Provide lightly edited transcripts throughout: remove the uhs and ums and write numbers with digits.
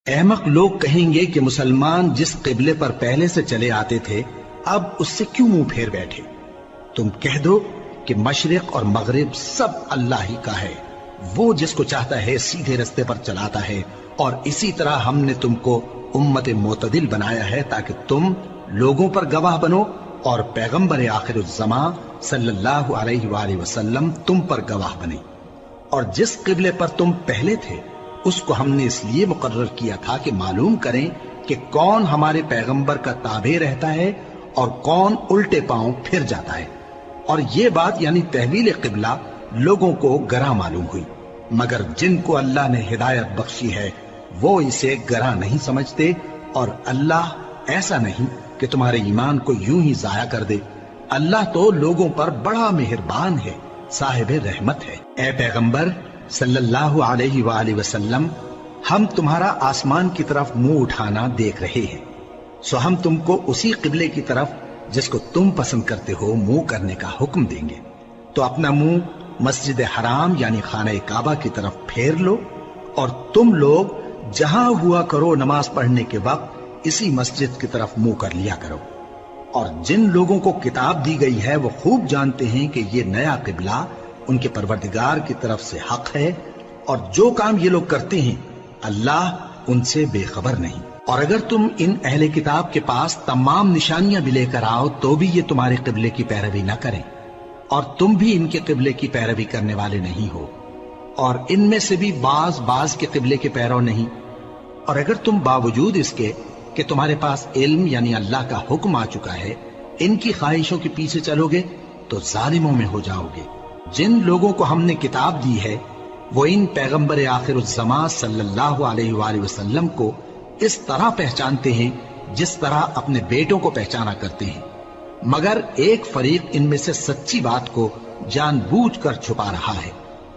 احمق لوگ کہیں گے کہ مسلمان جس قبلے پر پہلے سے چلے آتے تھے اب اس سے کیوں منہ پھیر بیٹھے؟ تم کہہ دو کہ مشرق اور مغرب سب اللہ ہی کا ہے، وہ جس کو چاہتا ہے سیدھے رستے پر چلاتا ہے، اور اسی طرح ہم نے تم کو امت معتدل بنایا ہے تاکہ تم لوگوں پر گواہ بنو اور پیغمبر آخر الزمان صلی اللہ علیہ وآلہ وسلم تم پر گواہ بنے۔ اور جس قبلے پر تم پہلے تھے اس کو ہم نے اس لیے مقرر کیا تھا کہ معلوم کریں کہ کون ہمارے پیغمبر کا تابع رہتا ہے اور کون الٹے پاؤں پھر جاتا ہے۔ اور یہ بات یعنی تحویل قبلہ لوگوں کو گراں معلوم ہوئی، مگر جن کو اللہ نے ہدایت بخشی ہے وہ اسے گراں نہیں سمجھتے، اور اللہ ایسا نہیں کہ تمہارے ایمان کو یوں ہی ضائع کر دے۔ اللہ تو لوگوں پر بڑا مہربان ہے، صاحب رحمت ہے۔ اے پیغمبر صلی اللہ علیہ وآلہ وسلم، ہم تمہارا آسمان کی طرف منہ اٹھانا دیکھ رہے ہیں، سو ہم تم کو اسی قبلے کی طرف جس کو تم پسند کرتے ہو منہ کرنے کا حکم دیں گے۔ تو اپنا منہ مسجد حرام یعنی خانہ کعبہ کی طرف پھیر لو، اور تم لوگ جہاں ہوا کرو نماز پڑھنے کے وقت اسی مسجد کی طرف منہ کر لیا کرو۔ اور جن لوگوں کو کتاب دی گئی ہے وہ خوب جانتے ہیں کہ یہ نیا قبلہ ان کے پروردگار کی طرف سے حق ہے، اور جو کام یہ لوگ کرتے ہیں اللہ ان سے بے خبر نہیں۔ اور اگر تم ان اہل کتاب کے پاس تمام نشانیاں بھی لے کر آؤ تو بھی یہ تمہارے قبلے کی پیروی نہ کریں، اور تم بھی ان کے قبلے کی پیروی کرنے والے نہیں ہو، اور ان میں سے بھی بعض کے قبلے کے پیرو نہیں۔ اور اگر تم باوجود اس کے کہ تمہارے پاس علم یعنی اللہ کا حکم آ چکا ہے ان کی خواہشوں کے پیچھے چلو گے تو ظالموں میں ہو جاؤ گے۔ جن لوگوں کو ہم نے کتاب دی ہے وہ ان پیغمبر آخر الزمان صلی اللہ علیہ وآلہ وسلم کو اس طرح پہچانتے ہیں جس طرح اپنے بیٹوں کو پہچانا کرتے ہیں، مگر ایک فریق ان میں سے سچی بات کو جان بوجھ کر چھپا رہا ہے۔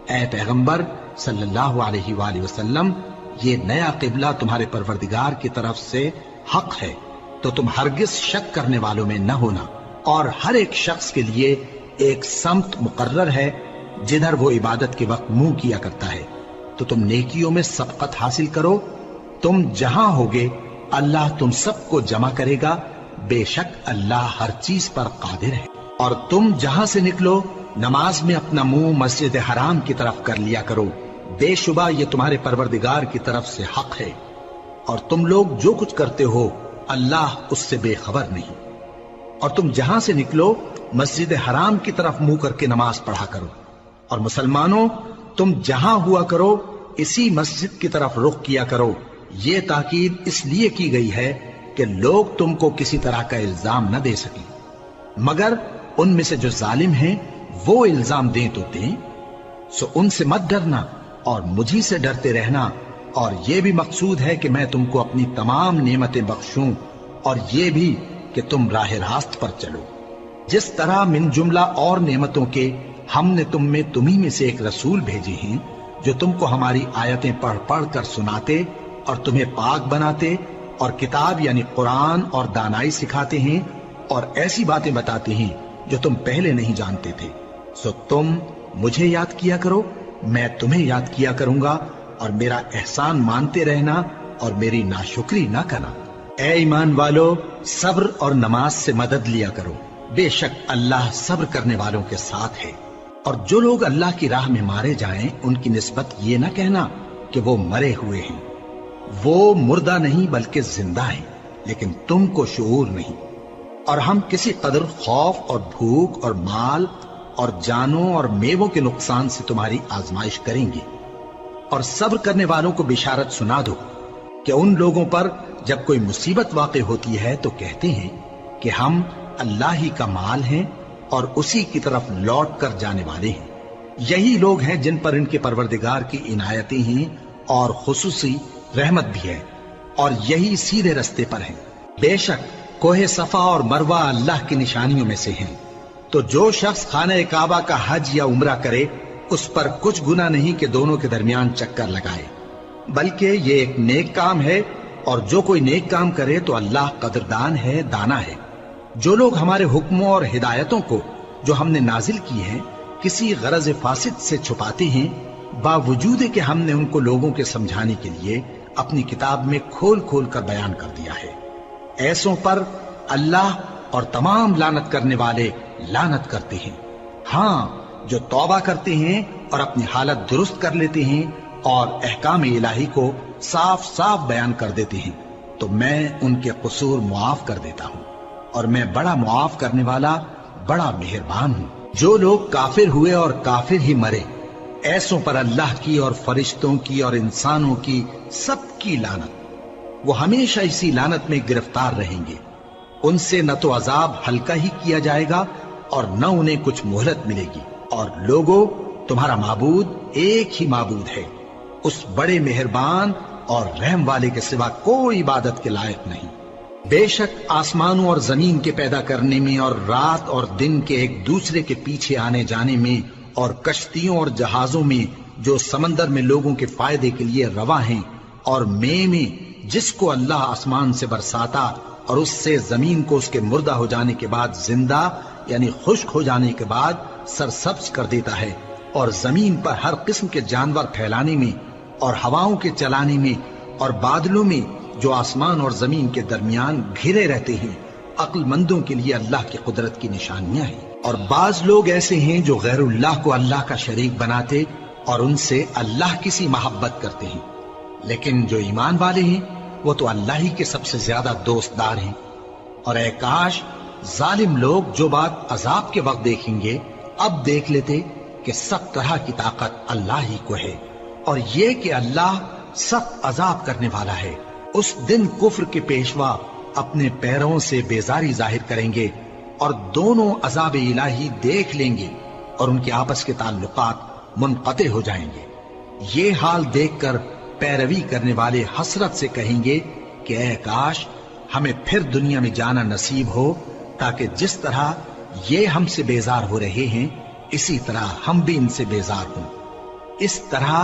اے پیغمبر صلی اللہ علیہ وآلہ وسلم، یہ نیا قبلہ تمہارے پروردگار کی طرف سے حق ہے، تو تم ہرگز شک کرنے والوں میں نہ ہونا، اور ہر ایک شخص کے لیے ایک سمت مقرر ہے جدھر وہ عبادت کے وقت منہ کیا کرتا ہے، تو تم نیکیوں میں سبقت حاصل کرو۔ تم جہاں ہوگے اللہ تم سب کو جمع کرے گا، بے شک اللہ ہر چیز پر قادر ہے۔ اور تم جہاں سے نکلو نماز میں اپنا منہ مسجد حرام کی طرف کر لیا کرو، بے شبہ یہ تمہارے پروردگار کی طرف سے حق ہے، اور تم لوگ جو کچھ کرتے ہو اللہ اس سے بے خبر نہیں۔ اور تم جہاں سے نکلو مسجد حرام کی طرف منہ کر کے نماز پڑھا کرو، اور مسلمانوں تم جہاں ہوا کرو اسی مسجد کی طرف رخ کیا کرو۔ یہ تاکید اس لیے کی گئی ہے کہ لوگ تم کو کسی طرح کا الزام نہ دے سکیں، مگر ان میں سے جو ظالم ہیں وہ الزام دیں تو دیں، سو ان سے مت ڈرنا اور مجھی سے ڈرتے رہنا، اور یہ بھی مقصود ہے کہ میں تم کو اپنی تمام نعمتیں بخشوں، اور یہ بھی کہ تم راہ راست پر چلو۔ جس طرح من جملہ اور نعمتوں کے ہم نے تمہیں میں سے ایک رسول بھیجے ہیں جو تم کو ہماری آیتیں پڑھ پڑھ کر سناتے اور تمہیں پاک بناتے، اور کتاب یعنی قرآن اور دانائی سکھاتے ہیں، اور ایسی باتیں بتاتے ہیں جو تم پہلے نہیں جانتے تھے، سو تم مجھے یاد کیا کرو، میں تمہیں یاد کیا کروں گا، اور میرا احسان مانتے رہنا اور میری ناشکری نہ کرنا۔ اے ایمان والو، صبر اور نماز سے مدد لیا کرو، بے شک اللہ صبر کرنے والوں کے ساتھ ہے۔ اور جو لوگ اللہ کی راہ میں مارے جائیں ان کی نسبت یہ نہ کہنا کہ وہ مرے ہوئے ہیں، وہ مردہ نہیں بلکہ زندہ ہیں، لیکن تم کو شعور نہیں۔ اور ہم کسی قدر خوف اور بھوک اور مال اور جانوں اور میووں کے نقصان سے تمہاری آزمائش کریں گے، اور صبر کرنے والوں کو بشارت سنا دو کہ ان لوگوں پر جب کوئی مصیبت واقع ہوتی ہے تو کہتے ہیں کہ ہم اللہ ہی کا مال ہیں اور اسی کی طرف لوٹ کر جانے والے ہیں۔ یہی لوگ ہیں جن پر ان کے پروردگار کی عنایتیں ہیں اور خصوصی رحمت بھی ہے، اور یہی سیدھے رستے پر ہیں۔ بے شک کوہ صفا اور مروہ اللہ کی نشانیوں میں سے ہیں، تو جو شخص خانہ کعبہ کا حج یا عمرہ کرے اس پر کچھ گناہ نہیں کہ دونوں کے درمیان چکر لگائے، بلکہ یہ ایک نیک کام ہے، اور جو کوئی نیک کام کرے تو اللہ قدردان ہے، دانا ہے۔ جو لوگ ہمارے حکموں اور ہدایتوں کو جو ہم نے نازل کی ہیں کسی غرض فاسد سے چھپاتے ہیں، باوجود کہ ہم نے ان کو لوگوں کے سمجھانے کے لیے اپنی کتاب میں کھول کھول کر بیان کر دیا ہے۔ ایسوں پر اللہ اور تمام لعنت کرنے والے لعنت کرتے ہیں۔ ہاں، جو توبہ کرتے ہیں اور اپنی حالت درست کر لیتے ہیں اور احکام الہی کو صاف صاف بیان کر دیتے ہیں تو میں ان کے قصور معاف کر دیتا ہوں، اور میں بڑا معاف کرنے والا، بڑا مہربان ہوں۔ جو لوگ کافر ہوئے اور کافر ہی مرے، ایسوں پر اللہ کی اور فرشتوں کی اور انسانوں کی سب کی لعنت، وہ ہمیشہ اسی لعنت میں گرفتار رہیں گے۔ ان سے نہ تو عذاب ہلکا ہی کیا جائے گا اور نہ انہیں کچھ مہلت ملے گی۔ اور لوگوں، تمہارا معبود ایک ہی معبود ہے، اس بڑے مہربان اور رحم والے کے سوا کوئی عبادت کے لائق نہیں۔ بے شک آسمانوں اور زمین کے پیدا کرنے میں اور رات اور دن کے ایک دوسرے کے پیچھے آنے جانے میں اور کشتیوں اور جہازوں میں جو سمندر میں لوگوں کے فائدے کے لیے رواں ہیں، اور میں جس کو اللہ آسمان سے برساتا اور اس سے زمین کو اس کے مردہ ہو جانے کے بعد زندہ یعنی خشک ہو جانے کے بعد سرسبز کر دیتا ہے، اور زمین پر ہر قسم کے جانور پھیلانے میں اور ہواؤں کے چلانے میں اور بادلوں میں جو آسمان اور زمین کے درمیان گھرے رہتے ہیں، عقل مندوں کے لیے اللہ کی قدرت کی نشانیاں ہیں۔ اور بعض لوگ ایسے ہیں جو غیر اللہ کو اللہ کا شریک بناتے اور ان سے اللہ کی سی محبت کرتے ہیں، لیکن جو ایمان والے ہیں وہ تو اللہ ہی کے سب سے زیادہ دوست دار ہیں۔ اور اے کاش ظالم لوگ جو بات عذاب کے وقت دیکھیں گے اب دیکھ لیتے کہ سب طرح کی طاقت اللہ ہی کو ہے، اور یہ کہ اللہ سخت عذاب کرنے والا ہے۔ اس دن کفر کے پیشوا اپنے پیروں سے بیزاری ظاہر کریں گے اور دونوں عذاب الہی دیکھ لیں گے اور ان کے آپس کے تعلقات منقطع ہو جائیں گے۔ یہ حال دیکھ کر پیروی کرنے والے حسرت سے کہیں گے کہ اے کاش ہمیں پھر دنیا میں جانا نصیب ہو، تاکہ جس طرح یہ ہم سے بیزار ہو رہے ہیں اسی طرح ہم بھی ان سے بیزار ہوں۔ اس طرح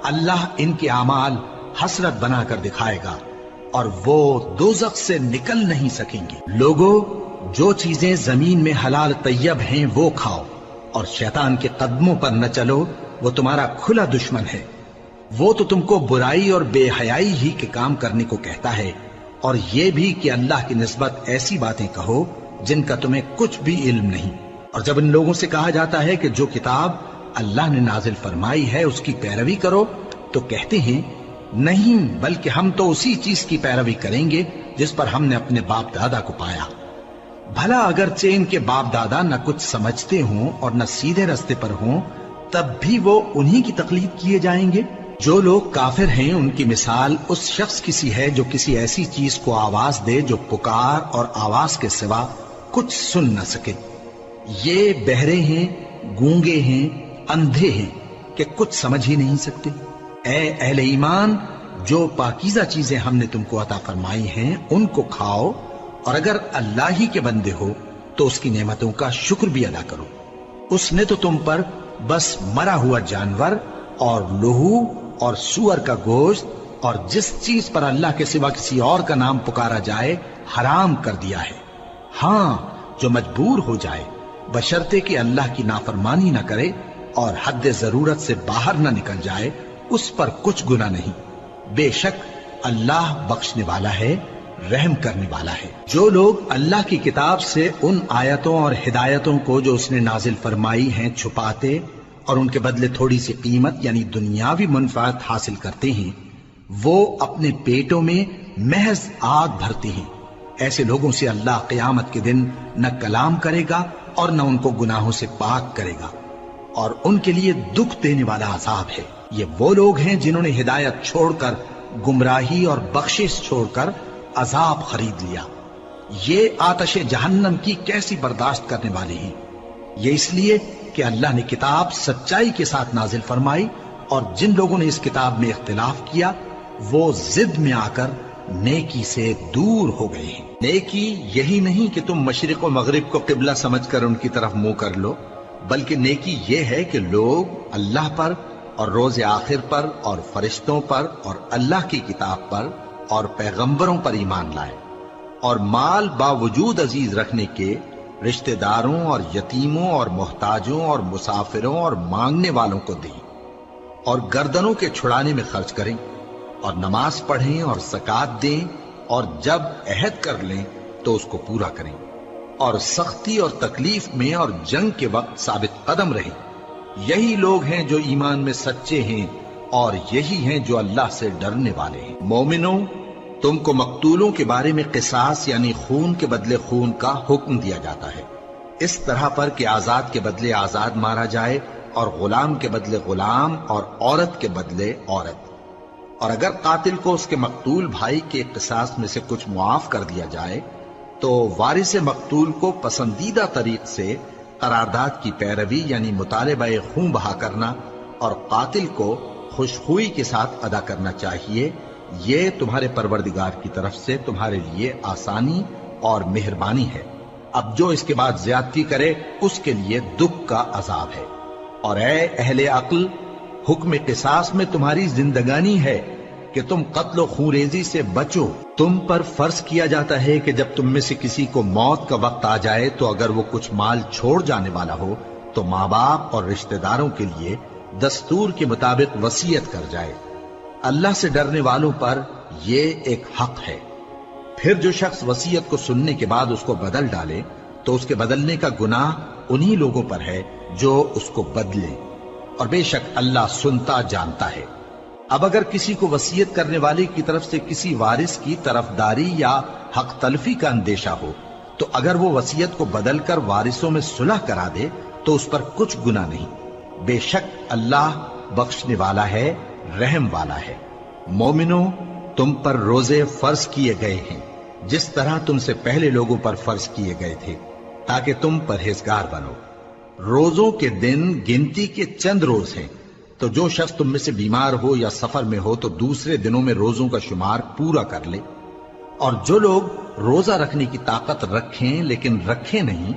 اللہ ان کے اعمال حسرت بنا کر دکھائے گا اور وہ دوزخ سے نکل نہیں سکیں گے۔ لوگوں، جو چیزیں زمین میں حلال طیب ہیں وہ کھاؤ، اور شیطان کے قدموں پر نہ چلو، وہ تمہارا کھلا دشمن ہے۔ وہ تو تم کو برائی اور بے حیائی ہی کے کام کرنے کو کہتا ہے، اور یہ بھی کہ اللہ کی نسبت ایسی باتیں کہو جن کا تمہیں کچھ بھی علم نہیں۔ اور جب ان لوگوں سے کہا جاتا ہے کہ جو کتاب اللہ نے نازل فرمائی ہے اس کی پیروی کرو، تو کہتے ہیں نہیں، بلکہ ہم تو اسی چیز کی پیروی کریں گے جس پر ہم نے اپنے باپ دادا کو پایا۔ بھلا اگرچہ ان کے باپ دادا نہ کچھ سمجھتے ہوں اور نہ سیدھے رستے پر ہوں، تب بھی وہ انہی کی تقلید کیے جائیں گے۔ جو لوگ کافر ہیں ان کی مثال اس شخص کی سی ہے جو کسی ایسی چیز کو آواز دے جو پکار اور آواز کے سوا کچھ سن نہ سکے۔ یہ بہرے ہیں، گونگے ہیں، اندھے ہیں کہ کچھ سمجھ ہی نہیں سکتے۔ اے اہل ایمان، جو پاکیزہ چیزیں ہم نے تم کو عطا فرمائی ہیں ان کو کھاؤ، اور اگر اللہ ہی کے بندے ہو تو اس کی نعمتوں کا شکر بھی ادا کرو۔ اس نے تو تم پر بس مرا ہوا جانور اور لہو اور سور کا گوشت اور جس چیز پر اللہ کے سوا کسی اور کا نام پکارا جائے حرام کر دیا ہے۔ ہاں، جو مجبور ہو جائے بشرطے کہ اللہ کی نافرمانی نہ کرے اور حد ضرورت سے باہر نہ نکل جائے، اس پر کچھ گناہ نہیں۔ بے شک اللہ بخشنے والا ہے، رحم کرنے والا ہے۔ جو لوگ اللہ کی کتاب سے ان آیتوں اور ہدایتوں کو جو اس نے نازل فرمائی ہیں چھپاتے اور ان کے بدلے تھوڑی سی قیمت یعنی دنیاوی منفعت حاصل کرتے ہیں، وہ اپنے پیٹوں میں محض آگ بھرتے ہیں۔ ایسے لوگوں سے اللہ قیامت کے دن نہ کلام کرے گا اور نہ ان کو گناہوں سے پاک کرے گا، اور ان کے لیے دکھ دینے والا عذاب ہے۔ یہ وہ لوگ ہیں جنہوں نے ہدایت چھوڑ کر گمراہی اور بخشش چھوڑ کر عذاب خرید لیا۔ یہ آتش جہنم کی کیسی برداشت کرنے والے ہیں۔ یہ اس لیے کہ اللہ نے کتاب سچائی کے ساتھ نازل فرمائی، اور جن لوگوں نے اس کتاب میں اختلاف کیا وہ ضد میں آ کر نیکی سے دور ہو گئے ہیں۔ نیکی یہی نہیں کہ تم مشرق و مغرب کو قبلہ سمجھ کر ان کی طرف منہ کر لو، بلکہ نیکی یہ ہے کہ لوگ اللہ پر اور روز آخر پر اور فرشتوں پر اور اللہ کی کتاب پر اور پیغمبروں پر ایمان لائے، اور مال باوجود عزیز رکھنے کے رشتہ داروں اور یتیموں اور محتاجوں اور مسافروں اور مانگنے والوں کو دیں، اور گردنوں کے چھڑانے میں خرچ کریں، اور نماز پڑھیں اور زکات دیں، اور جب عہد کر لیں تو اس کو پورا کریں، اور سختی اور تکلیف میں اور جنگ کے وقت ثابت قدم رہیں۔ یہی لوگ ہیں جو ایمان میں سچے ہیں، اور یہی ہیں جو اللہ سے ڈرنے والے ہیں۔ مومنوں، تم کو مقتولوں کے بارے میں قصاص یعنی خون کے بدلے خون کا حکم دیا جاتا ہے، اس طرح پر کہ آزاد کے بدلے آزاد مارا جائے، اور غلام کے بدلے غلام، اور عورت کے بدلے عورت۔ اور اگر قاتل کو اس کے مقتول بھائی کے قصاص میں سے کچھ معاف کر دیا جائے تو وارث مقتول کو پسندیدہ طریق سے قرارداد کی پیروی یعنی مطالبہ خون بہا کرنا اور قاتل کو خوشخوئی کے ساتھ ادا کرنا چاہیے۔ یہ تمہارے پروردگار کی طرف سے تمہارے لیے آسانی اور مہربانی ہے۔ اب جو اس کے بعد زیادتی کرے اس کے لیے دکھ کا عذاب ہے۔ اور اے اہل عقل، حکم قصاص میں تمہاری زندگانی ہے کہ تم قتل و خونریزی سے بچو۔ تم پر فرض کیا جاتا ہے کہ جب تم میں سے کسی کو موت کا وقت آ جائے تو اگر وہ کچھ مال چھوڑ جانے والا ہو تو ماں باپ اور رشتہ داروں کے لیے دستور کے مطابق وصیت کر جائے۔ اللہ سے ڈرنے والوں پر یہ ایک حق ہے۔ پھر جو شخص وصیت کو سننے کے بعد اس کو بدل ڈالے تو اس کے بدلنے کا گناہ انہی لوگوں پر ہے جو اس کو بدلیں، اور بے شک اللہ سنتا جانتا ہے۔ اب اگر کسی کو وصیت کرنے والے کی طرف سے کسی وارث کی طرفداری یا حق تلفی کا اندیشہ ہو تو اگر وہ وصیت کو بدل کر وارثوں میں صلح کرا دے تو اس پر کچھ گناہ نہیں، بے شک اللہ بخشنے والا ہے، رحم والا ہے۔ مومنوں، تم پر روزے فرض کیے گئے ہیں جس طرح تم سے پہلے لوگوں پر فرض کیے گئے تھے تاکہ تم پرہیزگار بنو۔ روزوں کے دن گنتی کے چند روز ہیں، تو جو شخص تم میں سے بیمار ہو یا سفر میں ہو تو دوسرے دنوں میں روزوں کا شمار پورا کر لے۔ اور جو لوگ روزہ رکھنے کی طاقت رکھیں لیکن رکھیں نہیں،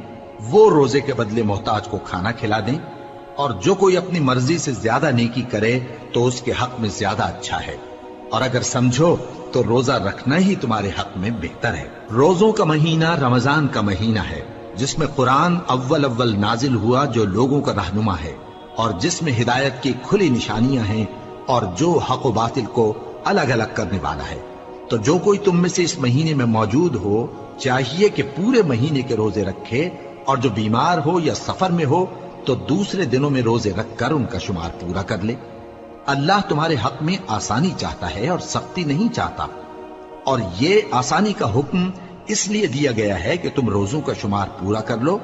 وہ روزے کے بدلے محتاج کو کھانا کھلا دیں۔ اور جو کوئی اپنی مرضی سے زیادہ نیکی کرے تو اس کے حق میں زیادہ اچھا ہے، اور اگر سمجھو تو روزہ رکھنا ہی تمہارے حق میں بہتر ہے۔ روزوں کا مہینہ رمضان کا مہینہ ہے جس میں قرآن اول نازل ہوا، جو لوگوں کا رہنما ہے اور جس میں ہدایت کی کھلی نشانیاں ہیں، اور جو حق و باطل کو الگ الگ کرنے والا ہے۔ تو جو کوئی تم میں سے اس مہینے میں موجود ہو چاہیے کہ پورے مہینے کے روزے رکھے، اور جو بیمار ہو یا سفر میں ہو تو دوسرے دنوں میں روزے رکھ کر ان کا شمار پورا کر لے۔ اللہ تمہارے حق میں آسانی چاہتا ہے اور سختی نہیں چاہتا، اور یہ آسانی کا حکم اس لیے دیا گیا ہے کہ تم روزوں کا شمار پورا کر لو،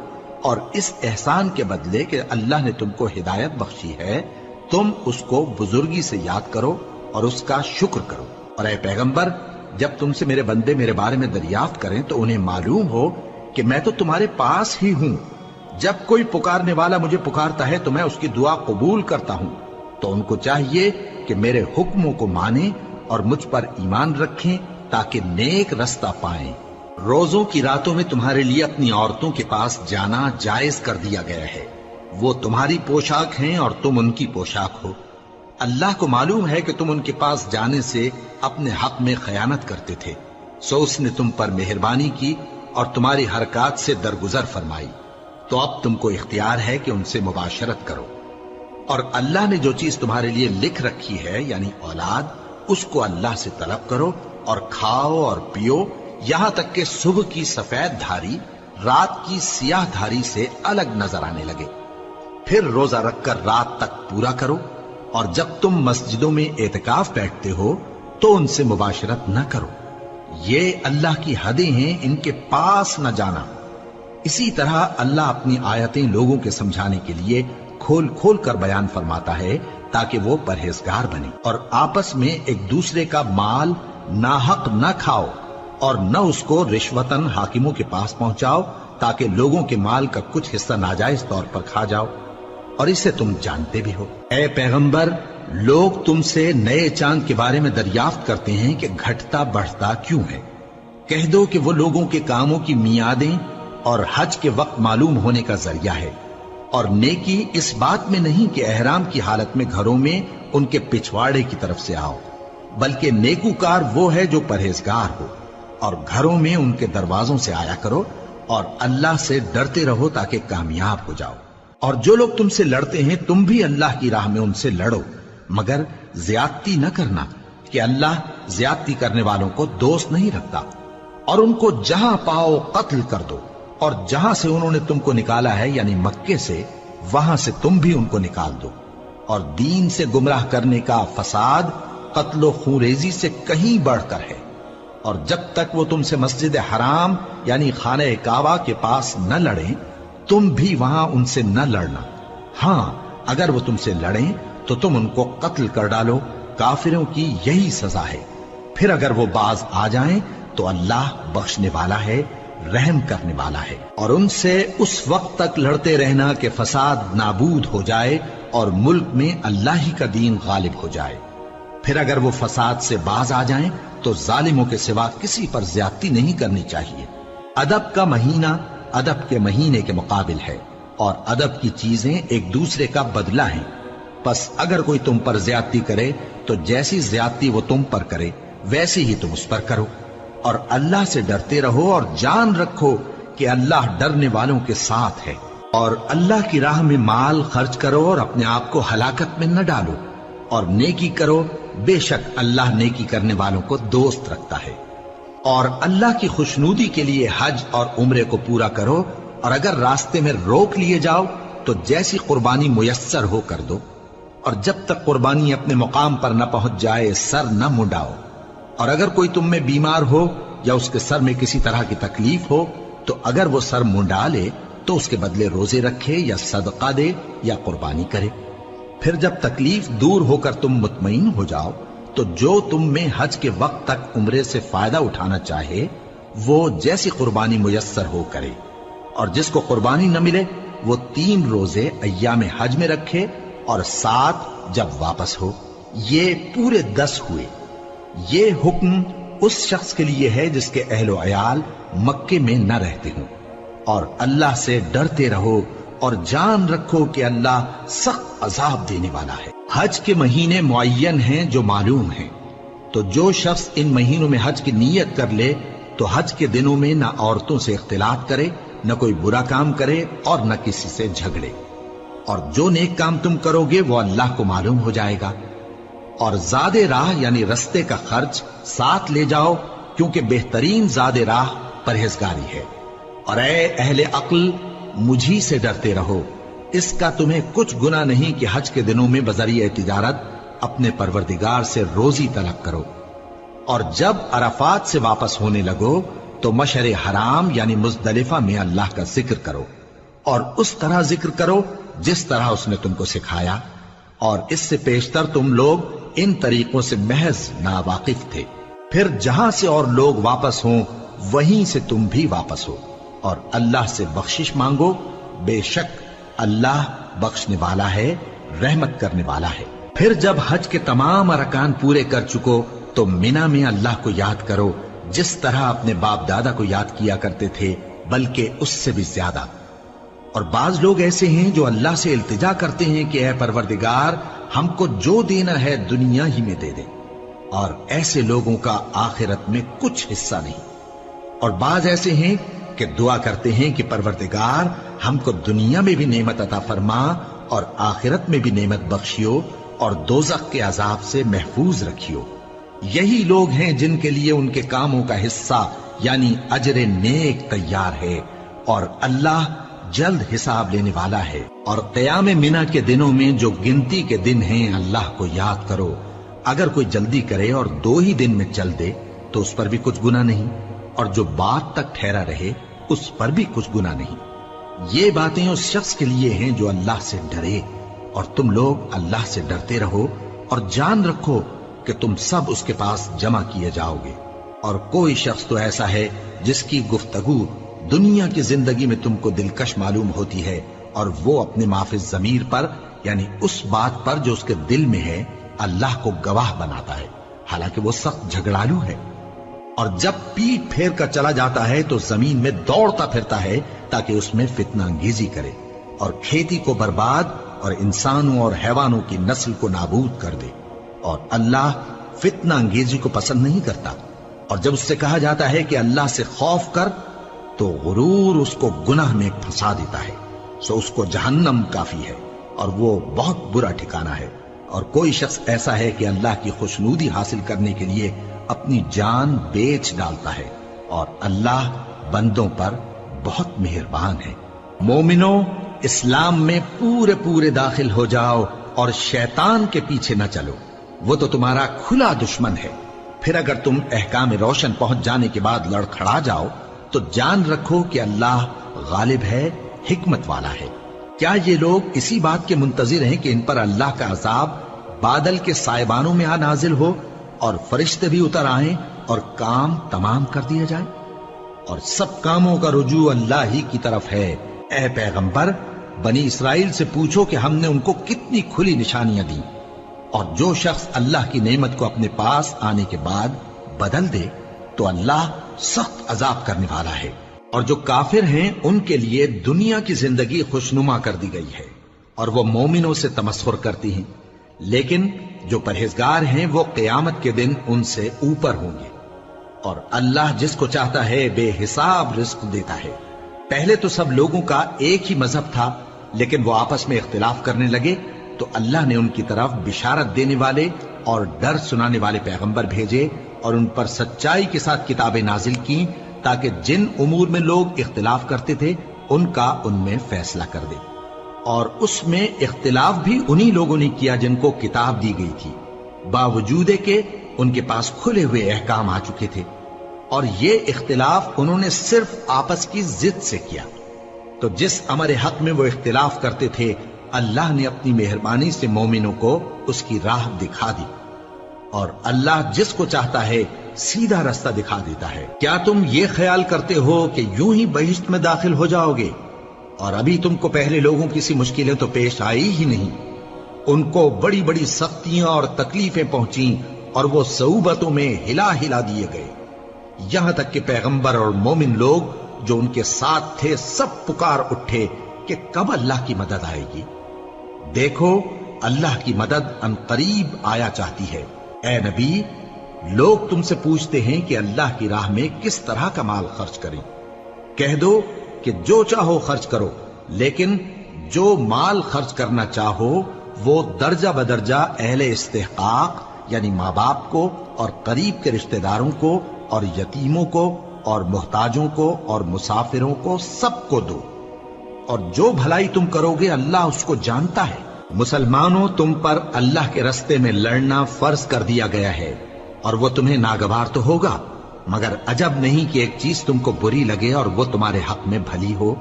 اور اس احسان کے بدلے کہ اللہ نے تم کو ہدایت بخشی ہے تم اس کو بزرگی سے یاد کرو اور اس کا شکر کرو۔ اور اے پیغمبر، جب تم سے میرے بندے میرے بارے میں دریافت کریں تو انہیں معلوم ہو کہ میں تو تمہارے پاس ہی ہوں۔ جب کوئی پکارنے والا مجھے پکارتا ہے تو میں اس کی دعا قبول کرتا ہوں، تو ان کو چاہیے کہ میرے حکموں کو مانیں اور مجھ پر ایمان رکھیں تاکہ نیک رستہ پائیں۔ روزوں کی راتوں میں تمہارے لیے اپنی عورتوں کے پاس جانا جائز کر دیا گیا ہے، وہ تمہاری پوشاک ہیں اور تم ان کی پوشاک ہو۔ اللہ کو معلوم ہے کہ تم ان کے پاس جانے سے اپنے حق میں خیانت کرتے تھے، سو اس نے تم پر مہربانی کی اور تمہاری حرکات سے درگزر فرمائی، تو اب تم کو اختیار ہے کہ ان سے مباشرت کرو۔ اور اللہ نے جو چیز تمہارے لیے لکھ رکھی ہے یعنی اولاد، اس کو اللہ سے طلب کرو اور کھاؤ اور پیو، یہاں تک کہ صبح کی سفید دھاری رات کی سیاہ دھاری سے الگ نظر آنے لگے۔ پھر روزہ رکھ کر رات تک پورا کرو، اور جب تم مسجدوں میں اعتکاف بیٹھتے ہو تو ان سے مباشرت نہ کرو، یہ اللہ کی حدیں ہیں، ان کے پاس نہ جانا۔ اسی طرح اللہ اپنی آیتیں لوگوں کے سمجھانے کے لیے کھول کھول کر بیان فرماتا ہے تاکہ وہ پرہیزگار بنے۔ اور آپس میں ایک دوسرے کا مال ناحق نہ کھاؤ، اور نہ اس کو رشوتاً حاکموں کے پاس پہنچاؤ تاکہ لوگوں کے مال کا کچھ حصہ ناجائز طور پر کھا جاؤ، اور اسے تم جانتے بھی ہو۔ اے پیغمبر، لوگ تم سے نئے چاند کے بارے میں دریافت کرتے ہیں کہ گھٹتا بڑھتا کیوں ہے۔ کہہ دو کہ وہ لوگوں کے کاموں کی میعادیں اور حج کے وقت معلوم ہونے کا ذریعہ ہے، اور نیکی اس بات میں نہیں کہ احرام کی حالت میں گھروں میں ان کے پچھواڑے کی طرف سے آؤ، بلکہ نیکوکار وہ ہے جو پرہیزگار ہو، اور گھروں میں ان کے دروازوں سے آیا کرو، اور اللہ سے ڈرتے رہو تاکہ کامیاب ہو جاؤ۔ اور جو لوگ تم سے لڑتے ہیں تم بھی اللہ کی راہ میں ان سے لڑو، مگر زیادتی نہ کرنا، کہ اللہ زیادتی کرنے والوں کو دوست نہیں رکھتا، اور ان کو جہاں پاؤ قتل کر دو، اور جہاں سے انہوں نے تم کو نکالا ہے یعنی مکے سے، وہاں سے تم بھی ان کو نکال دو۔ اور دین سے گمراہ کرنے کا فساد قتل و خونریزی سے کہیں بڑھ کر ہے، اور جب تک وہ تم سے مسجد حرام یعنی خانہ کعبہ کے پاس نہ لڑیں تم بھی وہاں ان سے نہ لڑنا۔ ہاں اگر وہ تم سے لڑیں تو تم ان کو قتل کر ڈالو، کافروں کی یہی سزا ہے۔ پھر اگر وہ باز آ جائیں تو اللہ بخشنے والا ہے، رحم کرنے والا ہے۔ اور ان سے اس وقت تک لڑتے رہنا کہ فساد نابود ہو جائے اور ملک میں اللہ ہی کا دین غالب ہو جائے۔ پھر اگر وہ فساد سے باز آ جائیں تو ظالموں کے سوا کسی پر زیادتی نہیں کرنی چاہیے۔ ادب کا مہینہ ادب کے مہینے کے مقابل ہے، اور ادب کی چیزیں ایک دوسرے کا بدلہ ہیں۔ پس اگر کوئی تم پر زیادتی کرے تو جیسی زیادتی وہ تم پر کرے ویسے ہی تم اس پر کرو، اور اللہ سے ڈرتے رہو اور جان رکھو کہ اللہ ڈرنے والوں کے ساتھ ہے۔ اور اللہ کی راہ میں مال خرچ کرو اور اپنے آپ کو ہلاکت میں نہ ڈالو، اور نیکی کرو، بے شک اللہ نیکی کرنے والوں کو دوست رکھتا ہے۔ اور اللہ کی خوشنودی کے لیے حج اور عمرے کو پورا کرو، اور اگر راستے میں روک لیے جاؤ تو جیسی قربانی میسر ہو کر دو، اور جب تک قربانی اپنے مقام پر نہ پہنچ جائے سر نہ منڈاؤ۔ اور اگر کوئی تم میں بیمار ہو یا اس کے سر میں کسی طرح کی تکلیف ہو تو اگر وہ سر منڈا لے تو اس کے بدلے روزے رکھے یا صدقہ دے یا قربانی کرے۔ پھر جب تکلیف دور ہو کر تم مطمئن ہو جاؤ تو جو تم میں حج کے وقت تک عمرے سے فائدہ اٹھانا چاہے وہ جیسی قربانی میسر ہو کرے، اور جس کو قربانی نہ ملے وہ 3 روزے ایام حج میں رکھے اور 7 جب واپس ہو، یہ پورے 10 ہوئے۔ یہ حکم اس شخص کے لیے ہے جس کے اہل و عیال مکے میں نہ رہتے ہوں۔ اور اللہ سے ڈرتے رہو اور جان رکھو کہ اللہ سخت عذاب دینے والا ہے۔ حج کے مہینے معین ہیں جو معلوم ہیں، تو جو شخص ان مہینوں میں حج کی نیت کر لے تو حج کے دنوں میں نہ عورتوں سے اختلاط کرے، نہ کوئی برا کام کرے اور نہ کسی سے جھگڑے۔ اور جو نیک کام تم کرو گے وہ اللہ کو معلوم ہو جائے گا۔ اور زاد راہ یعنی رستے کا خرچ ساتھ لے جاؤ، کیونکہ بہترین زاد راہ پرہیزگاری ہے۔ اور اے اہل عقل مجھی سے ڈرتے رہو، اس کا تمہیں کچھ گناہ نہیں کہ حج کے دنوں میں بذریعہ تجارت اپنے پروردگار سے روزی طلب کرو۔ اور جب عرفات سے واپس ہونے لگو تو مشعر حرام یعنی مزدلفہ میں اللہ کا ذکر کرو، اور اس طرح ذکر کرو جس طرح اس نے تم کو سکھایا، اور اس سے پیشتر تم لوگ ان طریقوں سے محض ناواقف تھے۔ پھر جہاں سے اور لوگ واپس ہوں وہیں سے تم بھی واپس ہو، اور اللہ سے بخشش مانگو، بے شک اللہ بخشنے والا ہے، رحمت کرنے والا ہے۔ پھر جب حج کے تمام ارکان پورے کر چکو تو مینا میں اللہ کو یاد کرو جس طرح اپنے باپ دادا کو یاد کیا کرتے تھے، بلکہ اس سے بھی زیادہ۔ اور بعض لوگ ایسے ہیں جو اللہ سے التجا کرتے ہیں کہ اے پروردگار ہم کو جو دینا ہے دنیا ہی میں دے دے، اور ایسے لوگوں کا آخرت میں کچھ حصہ نہیں۔ اور بعض ایسے ہیں کہ دعا کرتے ہیں کہ پروردگار ہم کو دنیا میں بھی نعمت عطا فرما اور آخرت میں بھی نعمت بخشیو اور دوزخ کے عذاب سے محفوظ رکھیو۔ یہی لوگ ہیں جن کے لیے ان کے کاموں کا حصہ یعنی اجر نیک تیار ہے، اور اللہ جلد حساب لینے والا ہے۔ اور قیام منا کے دنوں میں جو گنتی کے دن ہیں اللہ کو یاد کرو۔ اگر کوئی جلدی کرے اور 2 ہی دن میں چل دے تو اس پر بھی کچھ گناہ نہیں، اور جو بات تک ٹھہرا رہے اس پر بھی کچھ گناہ نہیں۔ یہ باتیں اس شخص کے لیے ہیں جو اللہ سے ڈرے، اور تم لوگ اللہ سے ڈرتے رہو اور جان رکھو کہ تم سب اس کے پاس جمع کیے جاؤ گے۔ اور کوئی شخص تو ایسا ہے جس کی گفتگو دنیا کی زندگی میں تم کو دلکش معلوم ہوتی ہے، اور وہ اپنے معافی ضمیر پر یعنی اس بات پر جو اس کے دل میں ہے اللہ کو گواہ بناتا ہے، حالانکہ وہ سخت جھگڑالو ہے۔ اور جب پیٹ پھیر کر چلا جاتا ہے تو زمین میں دوڑتا پھرتا ہے تاکہ اس میں فتنہ انگیزی کرے اور کھیتی کو برباد اور انسانوں اور حیوانوں کی نسل کو نابود کر دے، اور اللہ فتنہ انگیزی کو پسند نہیں کرتا۔ اور جب اس سے کہا جاتا ہے کہ اللہ سے خوف کر تو غرور اس کو گناہ میں پھنسا دیتا ہے، سو اس کو جہنم کافی ہے اور وہ بہت برا ٹھکانہ ہے۔ اور کوئی شخص ایسا ہے کہ اللہ کی خوشنودی حاصل کرنے کے لیے اپنی جان بیچ ڈالتا ہے، اور اللہ بندوں پر بہت مہربان ہے۔ مومنو، اسلام میں پورے پورے داخل ہو جاؤ اور شیطان کے پیچھے نہ چلو، وہ تو تمہارا کھلا دشمن ہے۔ پھر اگر تم احکام روشن پہنچ جانے کے بعد لڑکھڑا جاؤ تو جان رکھو کہ اللہ غالب ہے، حکمت والا ہے۔ کیا یہ لوگ اسی بات کے منتظر ہیں کہ ان پر اللہ کا عذاب بادل کے سائبانوں میں نازل ہو اور فرشتے بھی اتر آئیں اور کام تمام کر دیا جائے؟ اور سب کاموں کا رجوع اللہ ہی کی طرف ہے۔ اے پیغمبر، بنی اسرائیل سے پوچھو کہ ہم نے ان کو کتنی کھلی نشانیاں دیں، اور جو شخص اللہ کی نعمت کو اپنے پاس آنے کے بعد بدل دے تو اللہ سخت عذاب کرنے والا ہے۔ اور جو کافر ہیں ان کے لیے دنیا کی زندگی خوشنما کر دی گئی ہے، اور وہ مومنوں سے تمسخر کرتی ہیں، لیکن جو پرہیزگار ہیں وہ قیامت کے دن ان سے اوپر ہوں گے۔ اور اللہ جس کو چاہتا ہے بے حساب رزق دیتا ہے۔ پہلے تو سب لوگوں کا ایک ہی مذہب تھا، لیکن وہ آپس میں اختلاف کرنے لگے تو اللہ نے ان کی طرف بشارت دینے والے اور ڈر سنانے والے پیغمبر بھیجے، اور ان پر سچائی کے ساتھ کتابیں نازل کی، تاکہ جن امور میں لوگ اختلاف کرتے تھے ان کا ان میں فیصلہ کر دے۔ اور اس میں اختلاف بھی انہی لوگوں نے کیا جن کو کتاب دی گئی تھی، باوجود کہ ان کے پاس کھلے ہوئے احکام آ چکے تھے، اور یہ اختلاف انہوں نے صرف آپس کی ضد سے کیا۔ تو جس امر حق میں وہ اختلاف کرتے تھے اللہ نے اپنی مہربانی سے مومنوں کو اس کی راہ دکھا دی، اور اللہ جس کو چاہتا ہے سیدھا رستہ دکھا دیتا ہے۔ کیا تم یہ خیال کرتے ہو کہ یوں ہی بہشت میں داخل ہو جاؤ گے، اور ابھی تم کو پہلے لوگوں کی سی مشکلیں تو پیش آئی ہی نہیں؟ ان کو بڑی بڑی سختیاں اور تکلیفیں پہنچیں، اور وہ صعوبتوں میں ہلا ہلا دیے گئے، یہاں تک کہ پیغمبر اور مومن لوگ جو ان کے ساتھ تھے سب پکار اٹھے کہ کب اللہ کی مدد آئے گی۔ دیکھو اللہ کی مدد ان قریب آیا چاہتی ہے۔ اے نبی، لوگ تم سے پوچھتے ہیں کہ اللہ کی راہ میں کس طرح کا مال خرچ کریں۔ کہہ دو کہ جو چاہو خرچ کرو، لیکن جو مال خرچ کرنا چاہو وہ درجہ بدرجہ اہل استحقاق یعنی ماں باپ کو اور قریب کے رشتہ داروں کو اور یتیموں کو اور محتاجوں کو اور مسافروں کو سب کو دو، اور جو بھلائی تم کرو گے اللہ اس کو جانتا ہے۔ مسلمانوں، تم پر اللہ کے رستے میں لڑنا فرض کر دیا گیا ہے، اور وہ تمہیں ناگوار تو ہوگا، مگر عجب نہیں کہ ایک چیز تم کو بری لگے اور وہ تمہارے حق میں بھلی ہو،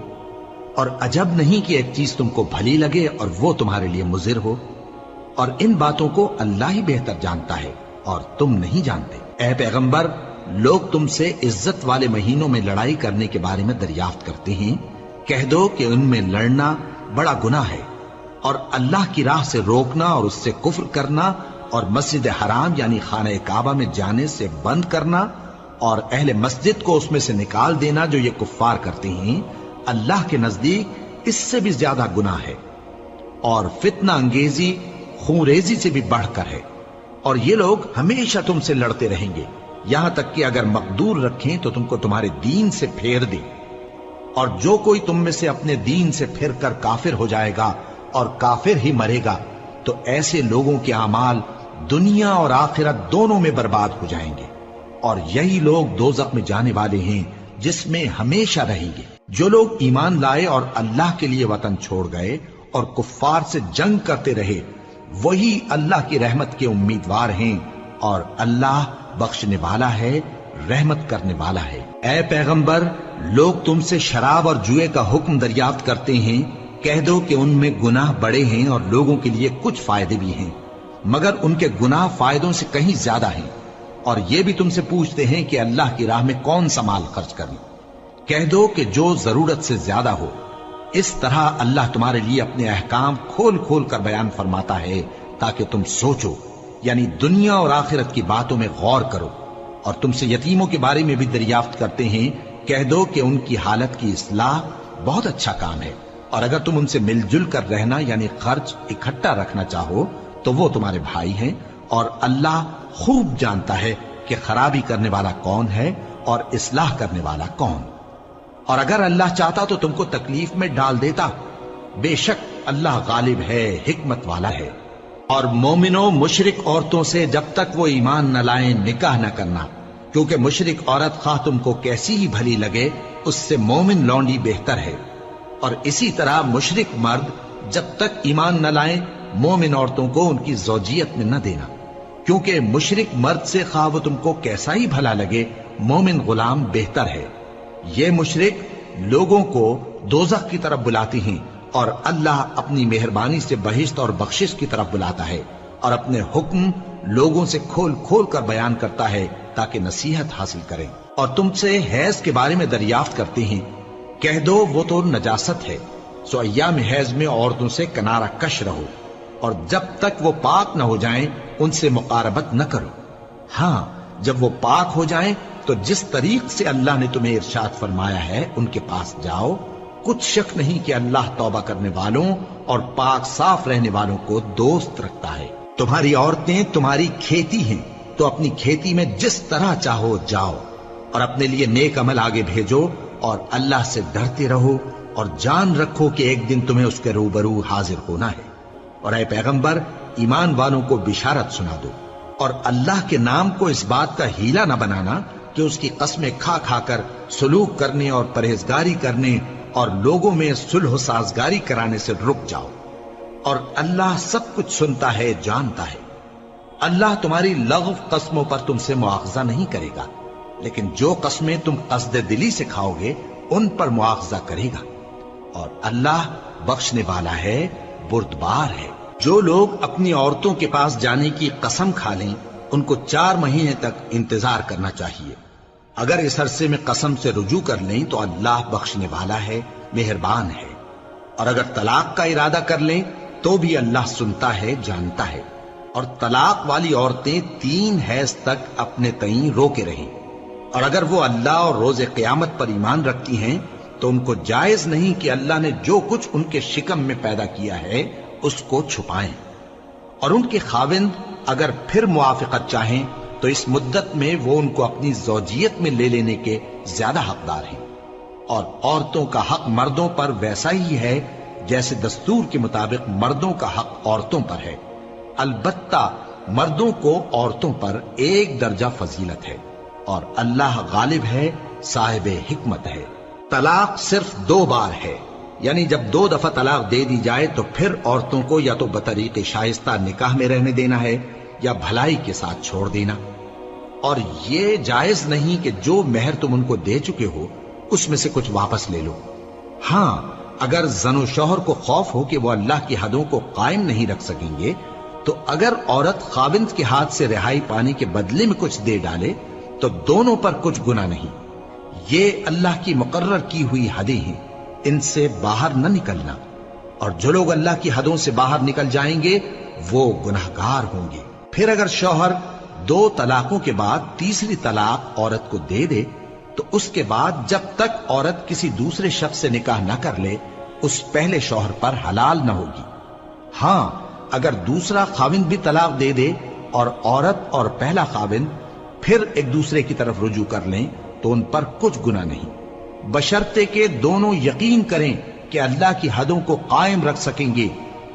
اور عجب نہیں کہ ایک چیز تم کو بھلی لگے اور وہ تمہارے لیے مضر ہو، اور ان باتوں کو اللہ ہی بہتر جانتا ہے اور تم نہیں جانتے۔ اے پیغمبر، لوگ تم سے عزت والے مہینوں میں لڑائی کرنے کے بارے میں دریافت کرتے ہیں، کہہ دو کہ ان میں لڑنا بڑا گناہ ہے، اور اللہ کی راہ سے روکنا اور اس سے کفر کرنا اور مسجد حرام یعنی خانہ کعبہ میں جانے سے بند کرنا اور اہل مسجد کو اس میں سے نکال دینا جو یہ کفار کرتے ہیں، اللہ کے نزدیک اس سے بھی زیادہ گناہ ہے، اور فتنہ انگیزی خون ریزی سے بھی بڑھ کر ہے۔ اور یہ لوگ ہمیشہ تم سے لڑتے رہیں گے، یہاں تک کہ اگر مقدور رکھیں تو تم کو تمہارے دین سے پھیر دیں، اور جو کوئی تم میں سے اپنے دین سے پھر کر کافر ہو جائے گا اور کافر ہی مرے گا تو ایسے لوگوں کے اعمال دنیا اور آخرت دونوں میں برباد ہو جائیں گے، اور یہی لوگ دوزخ میں جانے والے ہیں جس میں ہمیشہ رہیں گے۔ جو لوگ ایمان لائے اور اللہ کے لیے وطن چھوڑ گئے اور کفار سے جنگ کرتے رہے وہی اللہ کی رحمت کے امیدوار ہیں، اور اللہ بخشنے والا ہے، رحمت کرنے والا ہے۔ اے پیغمبر، لوگ تم سے شراب اور جوئے کا حکم دریافت کرتے ہیں، کہہ دو کہ ان میں گناہ بڑے ہیں اور لوگوں کے لیے کچھ فائدے بھی ہیں، مگر ان کے گناہ فائدوں سے کہیں زیادہ ہیں۔ اور یہ بھی تم سے پوچھتے ہیں کہ اللہ کی راہ میں کون سا مال خرچ کریں، کہہ دو کہ جو ضرورت سے زیادہ ہو۔ اس طرح اللہ تمہارے لیے اپنے احکام کھول کھول کر بیان فرماتا ہے تاکہ تم سوچو، یعنی دنیا اور آخرت کی باتوں میں غور کرو۔ اور تم سے یتیموں کے بارے میں بھی دریافت کرتے ہیں، کہہ دو کہ ان کی حالت کی اصلاح بہت اچھا کام ہے، اور اگر تم ان سے مل جل کر رہنا یعنی خرچ اکٹھا رکھنا چاہو تو وہ تمہارے بھائی ہیں، اور اللہ خوب جانتا ہے کہ خرابی کرنے والا کون ہے اور اصلاح کرنے والا کون۔ اور اگر اللہ چاہتا تو تم کو تکلیف میں ڈال دیتا، بے شک اللہ غالب ہے، حکمت والا ہے۔ اور مومنوں مشرک عورتوں سے جب تک وہ ایمان نہ لائیں نکاح نہ کرنا، کیونکہ مشرک عورت خواہ تم کو کیسی ہی بھلی لگے اس سے مومن لونڈی بہتر ہے۔ اور اسی طرح مشرک مرد جب تک ایمان نہ لائیں مومن عورتوں کو ان کی زوجیت میں نہ دینا، کیونکہ مشرک مرد سے خواہ وہ تم کو کیسا ہی بھلا لگے مومن غلام بہتر ہے۔ یہ مشرک لوگوں کو دوزخ کی طرف بلاتی ہیں، اور اللہ اپنی مہربانی سے بہشت اور بخشش کی طرف بلاتا ہے، اور اپنے حکم لوگوں سے کھول کھول کر بیان کرتا ہے تاکہ نصیحت حاصل کریں۔ اور تم سے حیض کے بارے میں دریافت کرتے ہیں، کہہ دو وہ تو نجاست ہے، سو ایام حیض میں عورتوں سے کنارہ کش رہو، اور جب تک وہ پاک نہ ہو جائیں ان سے مقاربت نہ کرو۔ ہاں جب وہ پاک ہو جائیں تو جس طریق سے اللہ نے تمہیں ارشاد فرمایا ہے ان کے پاس جاؤ، کچھ شک نہیں کہ اللہ توبہ کرنے والوں اور پاک صاف رہنے والوں کو دوست رکھتا ہے۔ تمہاری عورتیں تمہاری کھیتی ہیں، تو اپنی کھیتی میں جس طرح چاہو جاؤ، اور اپنے لیے نیک عمل آگے بھیجو، اور اللہ سے ڈرتے رہو، اور جان رکھو کہ ایک دن تمہیں اس کے روبرو حاضر ہونا ہے۔ اور اے پیغمبر ایمان والوں کو بشارت سنا دو، اور اللہ کے نام کو اس بات کا ہیلا نہ بنانا کہ اس کی قسمیں کھا کھا کر سلوک کرنے اور پرہیزگاری کرنے اور لوگوں میں صلح و سازگاری کرانے سے رک جاؤ، اور اللہ سب کچھ سنتا ہے جانتا ہے۔ اللہ تمہاری لغو قسموں پر تم سے مواخذہ نہیں کرے گا، لیکن جو قسمیں تم قصد دلی سے کھاؤ گے ان پر مواخذہ کرے گا، اور اللہ بخشنے والا ہے بردبار ہے۔ جو لوگ اپنی عورتوں کے پاس جانے کی قسم کھا لیں ان کو 4 مہینے تک انتظار کرنا چاہیے۔ اگر اس عرصے میں قسم سے رجوع کر لیں تو اللہ بخشنے والا ہے، مہربان ہے۔ اور اگر طلاق کا ارادہ کر لیں تو بھی اللہ سنتا ہے جانتا ہے۔ اور طلاق والی عورتیں 3 حیض تک اپنے تئیں روکے رہیں، اور اگر وہ اللہ اور روز قیامت پر ایمان رکھتی ہیں تو ان کو جائز نہیں کہ اللہ نے جو کچھ ان کے شکم میں پیدا کیا ہے اس کو چھپائیں۔ اور ان کے خاوند اگر پھر موافقت چاہیں تو اس مدت میں وہ ان کو اپنی زوجیت میں لے لینے کے زیادہ حقدار ہیں۔ اور عورتوں کا حق مردوں پر ویسا ہی ہے جیسے دستور کے مطابق مردوں کا حق عورتوں پر ہے، البتہ مردوں کو عورتوں پر 1 درجہ فضیلت ہے، اور اللہ غالب ہے، صاحب حکمت ہے۔ طلاق صرف 2 بار ہے، یعنی جب 2 دفعہ طلاق دے دی جائے تو پھر عورتوں کو یا تو بطریق شائستہ نکاح میں رہنے دینا ہے یا بھلائی کے ساتھ چھوڑ دینا۔ اور یہ جائز نہیں کہ جو مہر تم ان کو دے چکے ہو اس میں سے کچھ واپس لے لو۔ ہاں اگر زن و شوہر کو خوف ہو کہ وہ اللہ کی حدوں کو قائم نہیں رکھ سکیں گے تو اگر عورت خاوند کے ہاتھ سے رہائی پانے کے بدلے میں کچھ دے ڈالے تو دونوں پر کچھ گناہ نہیں۔ یہ اللہ کی مقرر کی ہوئی حدیں ہیں، ان سے باہر نہ نکلنا، اور جو لوگ اللہ کی حدوں سے باہر نکل جائیں گے وہ گناہگار ہوں گے۔ پھر اگر شوہر 2 طلاقوں کے بعد تیسری طلاق عورت کو دے دے تو اس کے بعد جب تک عورت کسی دوسرے شخص سے نکاح نہ کر لے اس پہلے شوہر پر حلال نہ ہوگی۔ ہاں اگر دوسرا خاوند بھی طلاق دے دے اور عورت اور پہلا خاوند پھر ایک دوسرے کی طرف رجوع کر لیں تو ان پر کچھ گناہ نہیں، بشرطے کہ دونوں یقین کریں کہ اللہ کی حدوں کو قائم رکھ سکیں گے،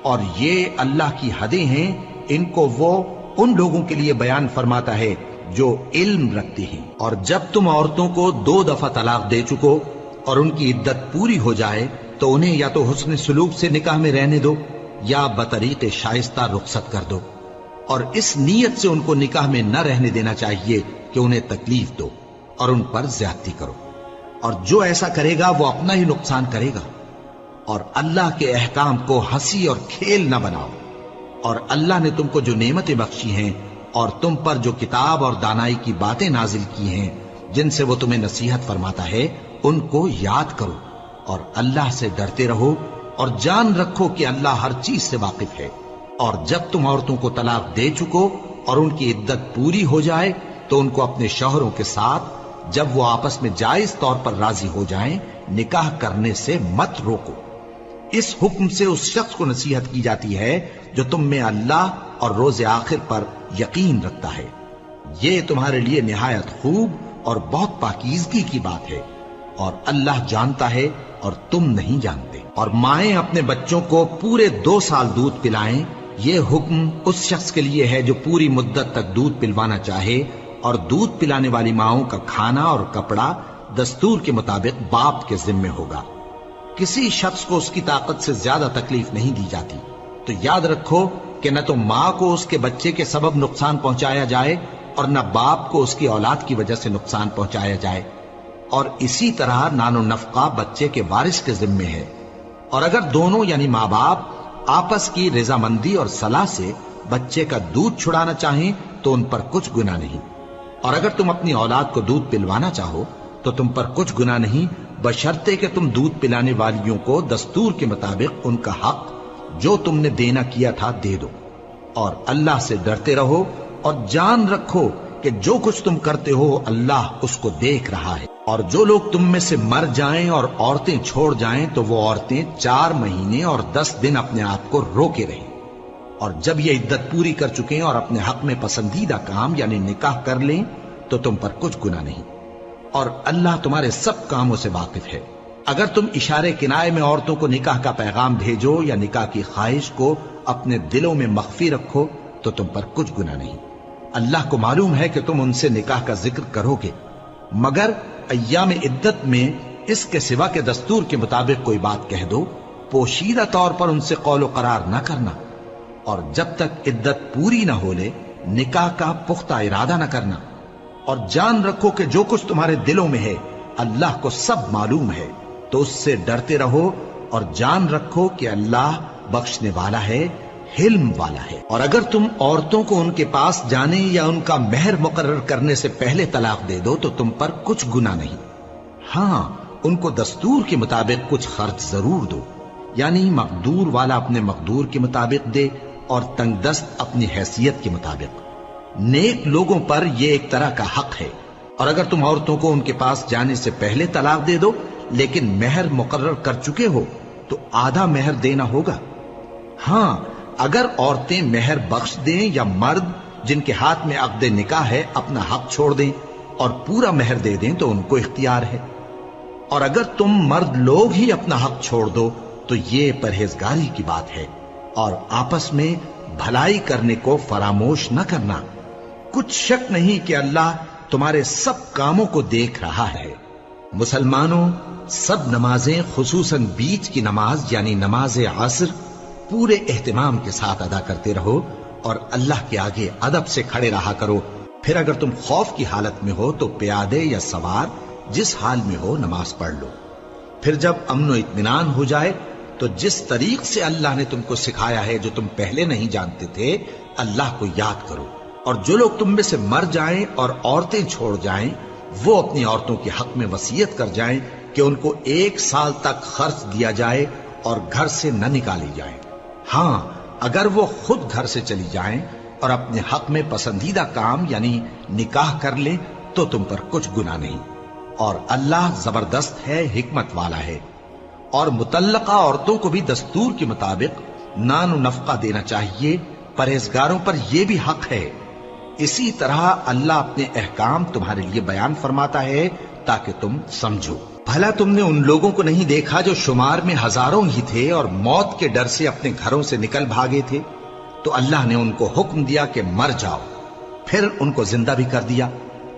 اور یہ اللہ کی حدیں ہیں، ان کو وہ ان لوگوں کے لیے بیان فرماتا ہے جو علم رکھتے ہیں۔ اور جب تم عورتوں کو 2 دفعہ طلاق دے چکو اور ان کی عدت پوری ہو جائے تو انہیں یا تو حسن سلوک سے نکاح میں رہنے دو یا بطریق شائستہ رخصت کر دو، اور اس نیت سے ان کو نکاح میں نہ رہنے دینا چاہیے کہ انہیں تکلیف دو اور ان پر زیادتی کرو، اور جو ایسا کرے گا وہ اپنا ہی نقصان کرے گا۔ اور اللہ کے احکام کو ہنسی اور کھیل نہ بناؤ، اور اللہ نے تم کو جو نعمتیں بخشی ہیں اور تم پر جو کتاب اور دانائی کی باتیں نازل کی ہیں جن سے وہ تمہیں نصیحت فرماتا ہے ان کو یاد کرو، اور اللہ سے ڈرتے رہو، اور جان رکھو کہ اللہ ہر چیز سے واقف ہے۔ اور جب تم عورتوں کو طلاق دے چکو اور ان کی عدت پوری ہو جائے تو ان کو اپنے شوہروں کے ساتھ جب وہ آپس میں جائز طور پر راضی ہو جائیں نکاح کرنے سے مت روکو۔ اس حکم سے اس شخص کو نصیحت کی جاتی ہے جو تم میں اللہ اور روز آخر پر یقین رکھتا ہے۔ یہ تمہارے لیے نہایت خوب اور بہت پاکیزگی کی بات ہے، اور اللہ جانتا ہے اور تم نہیں جانتے۔ اور مائیں اپنے بچوں کو پورے 2 سال دودھ پلائیں یہ حکم اس شخص کے لیے ہے جو پوری مدت تک دودھ پلوانا چاہے، اور دودھ پلانے والی ماؤں کا کھانا اور کپڑا دستور کے مطابق باپ کے ذمے ہوگا۔ کسی شخص کو اس کی طاقت سے زیادہ تکلیف نہیں دی جاتی، تو یاد رکھو کہ نہ تو ماں کو اس کے بچے کے سبب نقصان پہنچایا جائے اور نہ باپ کو اس کی اولاد کی وجہ سے نقصان پہنچایا جائے، اور اسی طرح نان و نفقہ بچے کے وارث کے ذمے ہے۔ اور اگر دونوں یعنی ماں باپ آپس کی رضامندی اور صلاح سے بچے کا دودھ چھڑانا چاہیں تو ان پر کچھ گناہ نہیں، اور اگر تم اپنی اولاد کو دودھ پلوانا چاہو تو تم پر کچھ گناہ نہیں، بشرطے کہ تم دودھ پلانے والیوں کو دستور کے مطابق ان کا حق جو تم نے دینا کیا تھا دے دو، اور اللہ سے ڈرتے رہو اور جان رکھو کہ جو کچھ تم کرتے ہو اللہ اس کو دیکھ رہا ہے۔ اور جو لوگ تم میں سے مر جائیں اور عورتیں چھوڑ جائیں تو وہ عورتیں 4 مہینے اور 10 دن اپنے آپ کو روکے رہیں، اور جب یہ عدت پوری کر چکیں اور اپنے حق میں پسندیدہ کام یعنی نکاح کر لیں تو تم پر کچھ گناہ نہیں، اور اللہ تمہارے سب کاموں سے واقف ہے۔ اگر تم اشارے کنائے میں عورتوں کو نکاح کا پیغام بھیجو یا نکاح کی خواہش کو اپنے دلوں میں مخفی رکھو تو تم پر کچھ گناہ نہیں۔ اللہ کو معلوم ہے کہ تم ان سے نکاح کا ذکر کرو گے، مگر ایام عدت میں اس کے سوا کے دستور کے مطابق کوئی بات کہہ دو، پوشیدہ طور پر ان سے قول و قرار نہ کرنا، اور جب تک عدت پوری نہ ہو لے نکاح کا پختہ ارادہ نہ کرنا، اور جان رکھو کہ جو کچھ تمہارے دلوں میں ہے اللہ کو سب معلوم ہے، تو اس سے ڈرتے رہو اور جان رکھو کہ اللہ بخشنے والا ہے، حلم والا ہے۔ اور اگر تم عورتوں کو ان کے پاس جانے یا ان کا مہر مقرر کرنے سے پہلے طلاق دے دو تو تم پر کچھ گناہ نہیں، ہاں ان کو دستور کے مطابق کچھ خرچ ضرور دو، یعنی مقدور والا اپنے مقدور کے مطابق دے اور تنگ دست اپنی حیثیت کے مطابق۔ نیک لوگوں پر یہ ایک طرح کا حق ہے۔ اور اگر تم عورتوں کو ان کے پاس جانے سے پہلے طلاق دے دو لیکن مہر مقرر کر چکے ہو تو آدھا مہر دینا ہوگا۔ ہاں اگر عورتیں مہر بخش دیں یا مرد جن کے ہاتھ میں عقد نکاح ہے اپنا حق چھوڑ دیں اور پورا مہر دے دیں تو ان کو اختیار ہے، اور اگر تم مرد لوگ ہی اپنا حق چھوڑ دو تو یہ پرہیزگاری کی بات ہے، اور آپس میں بھلائی کرنے کو فراموش نہ کرنا۔ کچھ شک نہیں کہ اللہ تمہارے سب کاموں کو دیکھ رہا ہے۔ مسلمانوں، سب نمازیں خصوصاً بیچ کی نماز یعنی نماز عصر پورے اہتمام کے ساتھ ادا کرتے رہو اور اللہ کے آگے ادب سے کھڑے رہا کرو۔ پھر اگر تم خوف کی حالت میں ہو تو پیادے یا سوار جس حال میں ہو نماز پڑھ لو۔ پھر جب امن و اطمینان ہو جائے تو جس طریق سے اللہ نے تم کو سکھایا ہے جو تم پہلے نہیں جانتے تھے اللہ کو یاد کرو۔ اور جو لوگ تم میں سے مر جائیں اور عورتیں چھوڑ جائیں وہ اپنی عورتوں کے حق میں وصیت کر جائیں کہ ان کو 1 سال تک خرچ دیا جائے اور گھر سے نہ نکالی جائیں۔ ہاں اگر وہ خود گھر سے چلی جائیں اور اپنے حق میں پسندیدہ کام یعنی نکاح کر لیں تو تم پر کچھ گناہ نہیں، اور اللہ زبردست ہے، حکمت والا ہے۔ اور مطلقہ عورتوں کو بھی دستور کے مطابق نان و نفقہ دینا چاہیے، پرہیزگاروں پر یہ بھی حق ہے۔ اسی طرح اللہ اپنے احکام تمہارے لیے بیان فرماتا ہے تاکہ تم سمجھو۔ بھلا تم نے ان لوگوں کو نہیں دیکھا جو شمار میں ہزاروں ہی تھے اور موت کے ڈر سے اپنے گھروں سے نکل بھاگے تھے، تو اللہ نے ان کو حکم دیا کہ مر جاؤ، پھر ان کو زندہ بھی کر دیا۔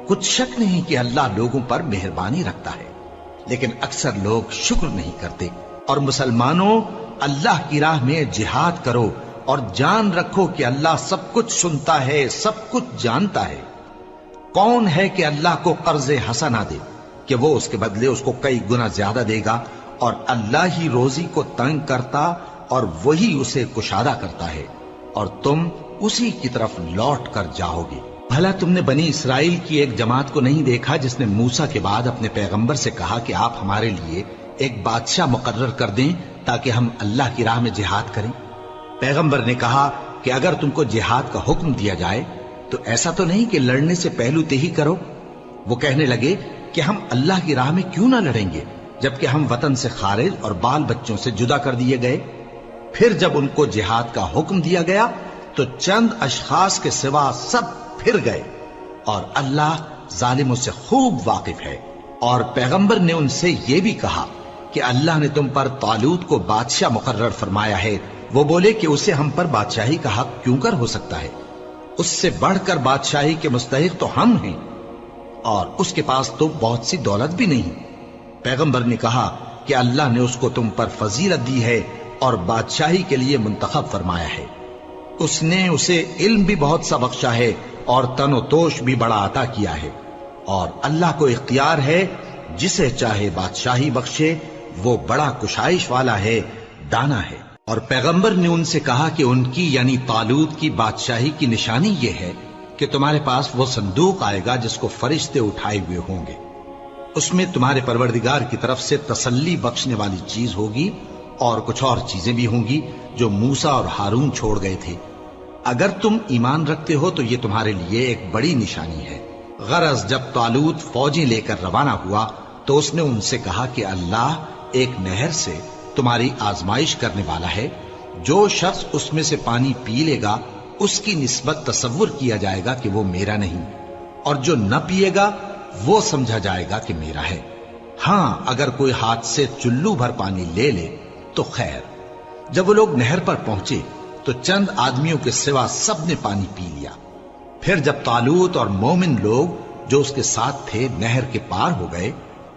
کچھ شک نہیں کہ اللہ لوگوں پر مہربانی رکھتا ہے، لیکن اکثر لوگ شکر نہیں کرتے۔ اور مسلمانوں، اللہ کی راہ میں جہاد کرو اور جان رکھو کہ اللہ سب کچھ سنتا ہے، سب کچھ جانتا ہے۔ کون ہے کہ اللہ کو قرض حسنہ دے کہ وہ اس کے بدلے اس کو کئی گنا زیادہ دے گا، اور اللہ ہی روزی کو تنگ کرتا اور وہی اسے کشادہ کرتا ہے، اور تم اسی کی طرف لوٹ کر جاؤ گے۔ بھلا تم نے بنی اسرائیل کی ایک جماعت کو نہیں دیکھا جس نے موسیٰ کے بعد اپنے پیغمبر سے کہا کہ آپ ہمارے لیے ایک بادشاہ مقرر کر دیں تاکہ ہم اللہ کی راہ میں جہاد کریں؟ پیغمبر نے کہا کہ اگر تم کو جہاد کا حکم دیا جائے تو ایسا تو نہیں کہ لڑنے سے پہلو تہی کرو۔ وہ کہنے لگے کہ ہم اللہ کی راہ میں کیوں نہ لڑیں گے جبکہ ہم وطن سے خارج اور بال بچوں سے جدا کر دیے گئے۔ پھر جب ان کو جہاد کا حکم دیا گیا تو چند اشخاص کے سوا سب پھر گئے، اور اللہ ظالموں سے خوب واقف ہے۔ اور پیغمبر نے ان سے یہ بھی کہا کہ اللہ نے تم پر طالوت کو بادشاہ مقرر فرمایا ہے وہ بولے کہ اسے ہم پر بادشاہی کا حق کیوں کر ہو سکتا ہے؟ اس سے بڑھ کر بادشاہی کے مستحق تو ہم ہیں، اور اس کے پاس تو بہت سی دولت بھی نہیں۔ پیغمبر نے کہا کہ اللہ نے اس کو تم پر فضیلت دی ہے اور بادشاہی کے لیے منتخب فرمایا ہے۔ اس نے اسے علم بھی بہت سا بخشا ہے اور تن و توش بھی بڑا عطا کیا ہے، اور اللہ کو اختیار ہے جسے چاہے بادشاہی بخشے، وہ بڑا کشائش والا ہے، دانا ہے۔ اور پیغمبر نے ان سے کہا کہ ان کی یعنی طالوت کی بادشاہی کی نشانی یہ ہے کہ تمہارے پاس وہ صندوق آئے گا جس کو فرشتے اٹھائے ہوئے ہوں گے، اس میں تمہارے پروردگار کی طرف سے تسلی بخشنے والی چیز ہوگی اور کچھ اور چیزیں بھی ہوں گی جو موسیٰ اور ہارون چھوڑ گئے تھے۔ اگر تم ایمان رکھتے ہو تو یہ تمہارے لیے ایک بڑی نشانی ہے۔ غرض جب طالوت فوجیں لے کر روانہ ہوا تو اس نے ان سے کہا کہ اللہ ایک نہر سے تمہاری آزمائش کرنے والا ہے، جو شخص اس میں سے پانی پی لے گا اس کی نسبت تصور کیا جائے گا کہ وہ میرا نہیں، اور جو نہ پیے گا وہ سمجھا جائے گا کہ میرا ہے۔ ہاں اگر کوئی ہاتھ سے چلو بھر پانی لے لے تو خیر۔ جب وہ لوگ نہر پر پہنچے تو چند آدمیوں کے سوا سب نے پانی پی لیا۔ پھر جب طالوت اور مومن لوگ جو اس کے ساتھ تھے نہر کے پار ہو گئے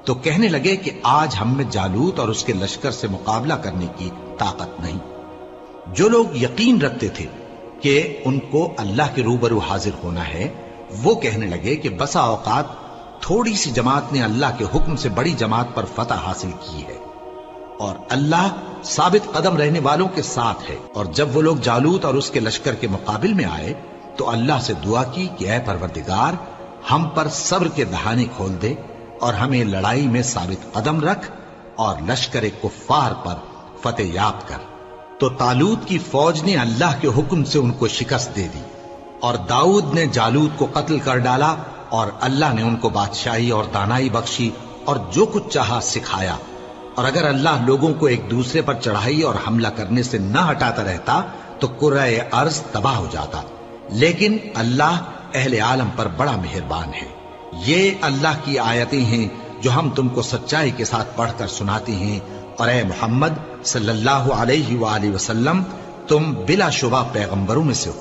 تو کہنے لگے کہ آج ہم میں جالوت اور اس کے لشکر سے مقابلہ کرنے کی طاقت نہیں۔ جو لوگ یقین رکھتے تھے کہ ان کو اللہ کے روبرو حاضر ہونا ہے، وہ کہنے لگے کہ بسا اوقات تھوڑی سی جماعت نے اللہ کے حکم سے بڑی جماعت پر فتح حاصل کی ہے، اور اللہ ثابت قدم رہنے والوں کے ساتھ ہے۔ اور جب وہ لوگ جالوت اور اس کے لشکر کے مقابل میں آئے تو اللہ سے دعا کی کہ اے پروردگار، ہم پر صبر کے دہانے کھول دے اور ہمیں لڑائی میں ثابت قدم رکھ اور لشکر کفار پر فتح یاب کر۔ تو طالوت کی فوج نے اللہ کے حکم سے ان کو شکست دے دی، اور داؤد نے جالوت کو قتل کر ڈالا، اور اللہ نے ان کو بادشاہی اور دانائی بخشی اور جو کچھ چاہا سکھایا۔ اور اگر اللہ لوگوں کو ایک دوسرے پر چڑھائی اور حملہ کرنے سے نہ ہٹاتا رہتا تو کرۂ ارض تباہ ہو جاتا، لیکن اللہ اہل عالم پر بڑا مہربان ہے۔ یہ اللہ کی آیتیں ہیں جو ہم تم کو سچائی کے ساتھ پڑھ کر سناتے ہیں، اور اے محمد صلی اللہ علیہ وآلہ وسلم، تم بلا شبہ پیغمبروں میں سے ہو۔